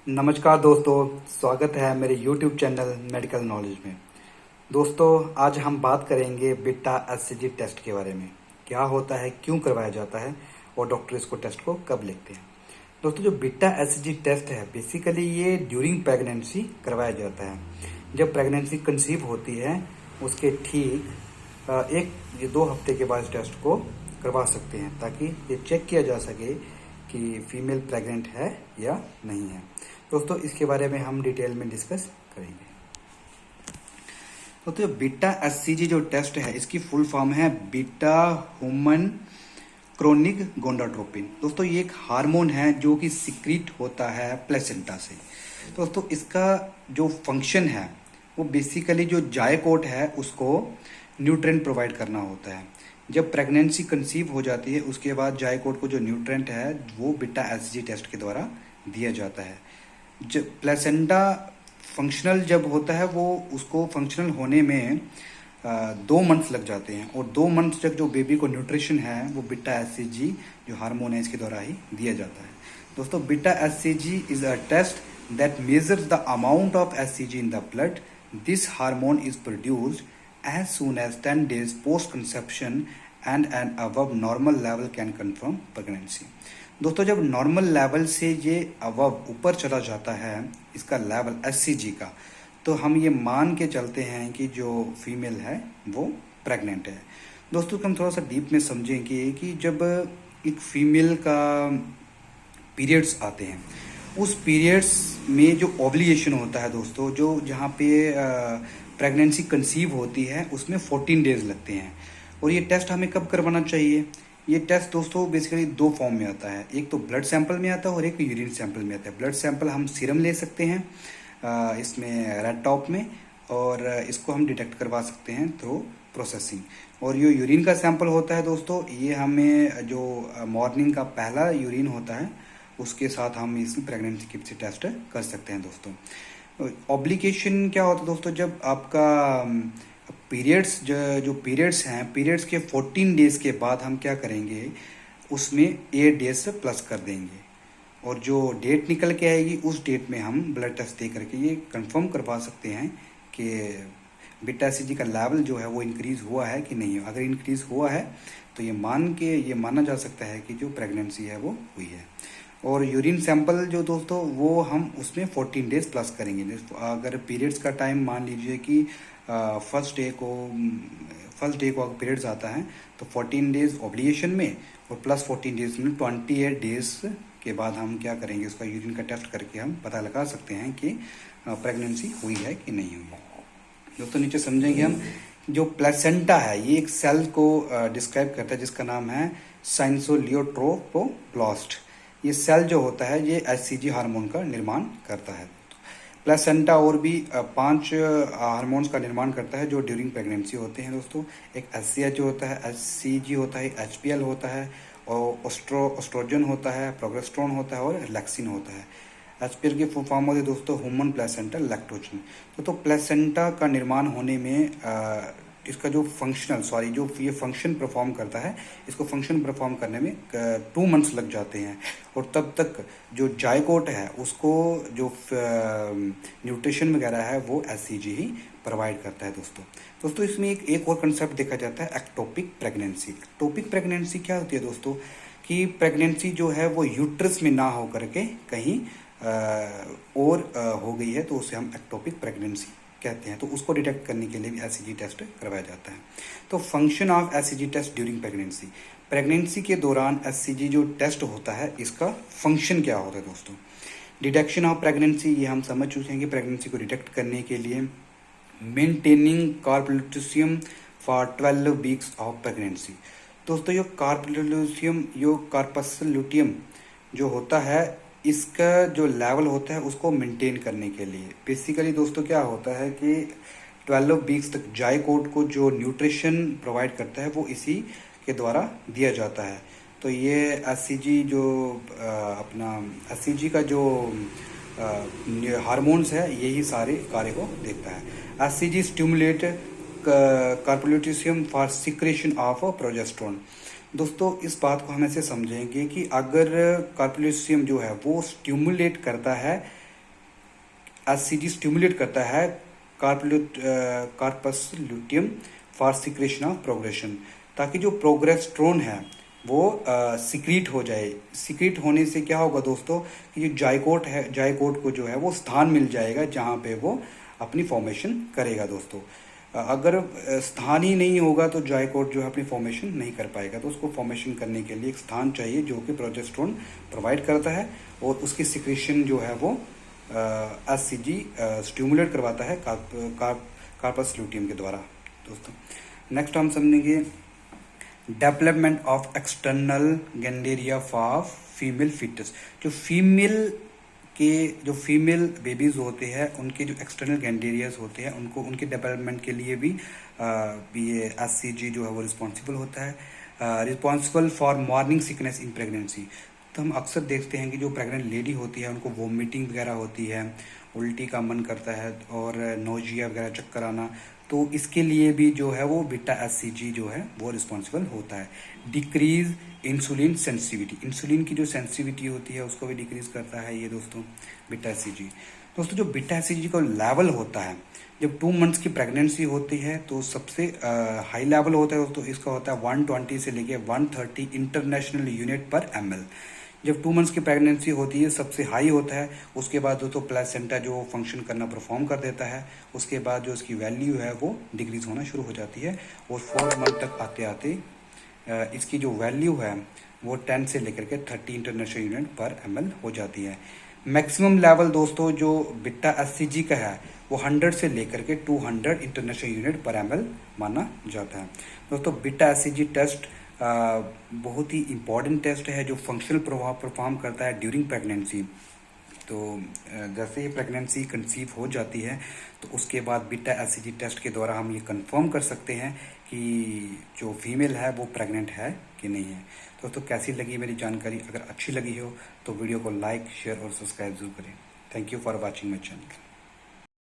नमस्कार दोस्तों, स्वागत है मेरे YouTube चैनल मेडिकल नॉलेज में। दोस्तों, आज हम बात करेंगे बीटा एचसीजी टेस्ट के बारे में। क्या होता है, क्यों करवाया जाता है और डॉक्टर इसको टेस्ट को कब लिखते हैं। दोस्तों, जो बीटा एचसीजी टेस्ट है बेसिकली ये ड्यूरिंग प्रेगनेंसी करवाया जाता है। जब प्रेगनेंसी कंसीव होती है उसके ठीक एक या 2 हफ्ते के बाद इस टेस्ट को करवा सकते हैं, ताकि ये चेक किया जा सके कि फीमेल प्रेग्नेंट है या नहीं है। दोस्तों, इसके बारे में हम डिटेल में डिस्कस करेंगे। तो बीटा एचसीजी जो टेस्ट है इसकी फुल फॉर्म है बीटा ह्यूमन क्रोनिक गोनाडोट्रोपिन। दोस्तों, ये एक हार्मोन है जो कि सिक्रीट होता है प्लेसेंटा से। दोस्तों, इसका जो फंक्शन है वो बेसिकली जो जायकोट है उसको न्यूट्रिएंट प्रोवाइड करना होता है। जब प्रेगनेंसी कंसीव हो जाती है उसके बाद जायकोट को जो न्यूट्रिएंट है वो बीटा एचसीजी टेस्ट के द्वारा दिया जाता है। जब प्लेसेंटा फंक्शनल जब होता है वो उसको फंक्शनल होने में 2 मंथ्स लग जाते हैं, और 2 मंथ्स तक जो बेबी को न्यूट्रिशन है वो बीटा एचसीजी जो हार्मोन है इसके द्वारा ही दिया जाता है। दोस्तों, beta HCG is a test that measures the amount of HCG in the blood. This hormone is produced as soon as 10 days post conception and an above normal level can confirm pregnancy। दोस्तों, जब normal level से ये above ऊपर चला जाता है इसका level HCG का, तो हम ये मान के चलते हैं कि जो फीमेल है वो प्रेग्नेंट है। दोस्तों, हम थोड़ा सा डीप में समझेंगे कि जब एक फीमेल का पीरियड्स आते हैं उस पीरियड्स में जो ओव्यूलेशन होता है दोस्तों, जो जहाँ पे प्रेगनेंसी कंसीव होती है उसमें 14 डेज लगते हैं। और ये टेस्ट हमें कब करवाना चाहिए? ये टेस्ट दोस्तों बेसिकली 2 फॉर्म में आता है, एक तो ब्लड सैंपल में आता है और एक यूरिन सैंपल में आता है। ब्लड सैंपल हम सीरम ले सकते हैं इसमें रेड टॉप में, और इसको हम डिटेक्ट करवा सकते हैं थ्रू प्रोसेसिंग। और ये यूरिन का सैंपल होता है दोस्तों, ये हमें जो मॉर्निंग का पहला यूरिन होता है उसके साथ हम इस प्रेगनेंसी किट से टेस्ट कर सकते हैं। दोस्तों, ऑब्लिगेशन क्या होता है दोस्तों, जब आपका पीरियड्स जो पीरियड्स हैं, पीरियड्स के 14 डेज के बाद हम क्या करेंगे, उसमें 8 डेज प्लस कर देंगे, और जो डेट निकल के आएगी उस डेट में हम ब्लड टेस्ट दे करके ये कंफर्म करवा सकते हैं कि बीटा एचसीजी का लेवल जो है वो इंक्रीज हुआ है कि नहीं। अगर इंक्रीज हुआ है तो ये माना जा सकता है कि जो प्रेगनेंसी है वो हुई है। और यूरिन सैंपल जो दोस्तों वो हम उसमें 14 डेज प्लस करेंगे। अगर पीरियड्स का टाइम मान लीजिए कि फर्स्ट डे को अगर पीरियड्स आता है तो 14 डेज ओब्लिएशन में और प्लस 14 डेज में 28 डेज के बाद हम क्या करेंगे, उसका यूरिन का टेस्ट करके हम पता लगा सकते हैं कि प्रेगनेंसी हुई है कि नहीं हुई है। दोस्तों, नीचे समझेंगे हम जो प्लेसेंटा है ये एक सेल को डिस्क्राइब करता है जिसका नाम है साइनसोलियोट्रोपोब्लास्ट। ये सेल जो होता है ये एचसीजी हार्मोन का निर्माण करता है। प्लेसेंटा और भी 5 हार्मोन्स का निर्माण करता है जो ड्यूरिंग प्रेगनेंसी होते हैं। दोस्तों, एक एचसीएच होता है, एचसीजी होता है, एचपीएल होता है, और ऑस्ट्रोजन होता है, प्रोगेस्टेरोन होता है और रिलैक्सिन होता है। एचपीएल की फुल फॉर्म होती है दोस्तों ह्यूमन प्लेसेंटा लैक्टोजन। तो प्लेसेंटा का निर्माण होने में इसका जो ये फंक्शन परफॉर्म करता है, इसको फंक्शन परफॉर्म करने में 2 मंथ्स लग जाते हैं, और तब तक जो जायकोट है उसको जो न्यूट्रिशन वगैरह है वो एचसीजी ही प्रोवाइड करता है। दोस्तों, इसमें एक और कंसेप्ट देखा जाता है एक्टोपिक प्रेगनेंसी। एक्टोपिक प्रेगनेंसी क्या होती है दोस्तों, कि प्रेगनेंसी जो है वो यूट्रस में ना हो करके कहीं और हो गई है, तो उसे हम एक्टोपिक प्रेगनेंसी कहते हैं। तो उसको डिटेक्ट करने के लिए भी एचसीजी टेस्ट करवाया जाता है। तो function of HCG test during pregnancy के दौरान एचसीजी जो टेस्ट होता है इसका फंक्शन क्या होता है दोस्तों। डिटेक्शन ऑफ प्रेगनेंसी, ये हम समझ चुके हैं कि प्रेगनेंसी को डिटेक्ट करने के लिए maintaining corpus luteum for 12 weeks of pregnancy. दोस्तों, यो कार्पस ल्यूटियम जो होता है इसका जो लेवल होता है उसको मेंटेन करने के लिए बेसिकली दोस्तों क्या होता है कि 12 वीक्स तक जायकोट को जो न्यूट्रिशन प्रोवाइड करता है वो इसी के द्वारा दिया जाता है। तो ये एचसीजी जो अपना एचसीजी का जो हार्मोन्स है यही सारे कार्य को देखता है। HCG stimulate corpus luteum for secretion of progesterone. दोस्तों, इस बात को हम ऐसे समझेंगे कि अगर कार्पोल्यूटियम जो है वो स्टिमुलेट करता है एससीजी स्टिमुलेट करता है corpus luteum for secretion of progression, ताकि जो प्रोग्रेस्ट्रोन है वो सिक्रीट हो जाए। सिक्रीट होने से क्या होगा दोस्तों कि जो जाइकोट है, जाइकोट को जो है वो स्थान मिल जाएगा जहाँ पे वो अपनी फॉर्मेशन करेगा दोस्तों। अगर स्थान ही नहीं होगा तो जाइकोट जो है अपनी फॉर्मेशन नहीं कर पाएगा। तो उसको फॉर्मेशन करने के लिए एक स्थान चाहिए जो कि प्रोजेस्टेरोन प्रोवाइड करता है, और उसकी सिक्रेशन जो है वो एससीजी स्टिमुलेट करवाता है कार्पस ल्यूटियम के द्वारा दोस्तों। नेक्स्ट हम समझेंगे development of external genitalia for female foetus. जो फीमेल बेबीज होते हैं उनके जो एक्सटर्नल गैंडेरियाज होते हैं उनको उनके डेवलपमेंट के लिए भी ये एससीजी जो है वो रिस्पॉन्सिबल होता है। Responsible for morning sickness in pregnancy. तो हम अक्सर देखते हैं कि जो प्रेग्नेंट लेडी होती है उनको वोमिटिंग वगैरह होती है, उल्टी का मन करता है और नोजिया वगैरह, चक्कर आना। तो इसके लिए भी जो है वो बीटा एससीजी जो है वो रिस्पॉन्सिबल होता है। डिक्रीज इंसुलिन सेंसिटिविटी, इंसुलिन की जो सेंसिटिविटी होती है उसको भी डिक्रीज करता है ये दोस्तों बीटा एससीजी। दोस्तों जो बीटा एससीजी का लेवल होता है जब 2 मंथ्स की प्रेगनेंसी होती है तो सबसे हाई लेवल होता है दोस्तों, इसका होता है 120 से लेके 130 इंटरनेशनल यूनिट पर ml। जब 2 मंथ्स की प्रेगनेंसी होती है सबसे हाई होता है। उसके बाद दोस्तों प्लेसेंटा जो फंक्शन करना परफॉर्म कर देता है, उसके बाद जो इसकी वैल्यू है वो डिक्रीज होना शुरू हो जाती है, और 4 मंथ तक आते आते इसकी जो वैल्यू है वो 10 से लेकर के 30 इंटरनेशनल यूनिट पर ml हो जाती है। मैक्सिमम लेवल दोस्तों जो बीटा एससीजी का है वो 100 से लेकर के 200 इंटरनेशनल यूनिट पर ml माना जाता है। दोस्तों बीटा एससीजी टेस्ट बहुत ही इम्पॉर्टेंट टेस्ट है जो फंक्शनल प्रभाव परफॉर्म करता है ड्यूरिंग प्रेगनेंसी। तो जैसे ही प्रेगनेंसी कंसीव हो जाती है तो उसके बाद बीटा एससीजी टेस्ट के द्वारा हम ये कंफर्म कर सकते हैं कि जो फीमेल है वो प्रेग्नेंट है कि नहीं है। दोस्तों कैसी लगी मेरी जानकारी? अगर अच्छी लगी हो तो वीडियो को लाइक, शेयर और सब्सक्राइब जरूर करें। Thank you for watching my channel.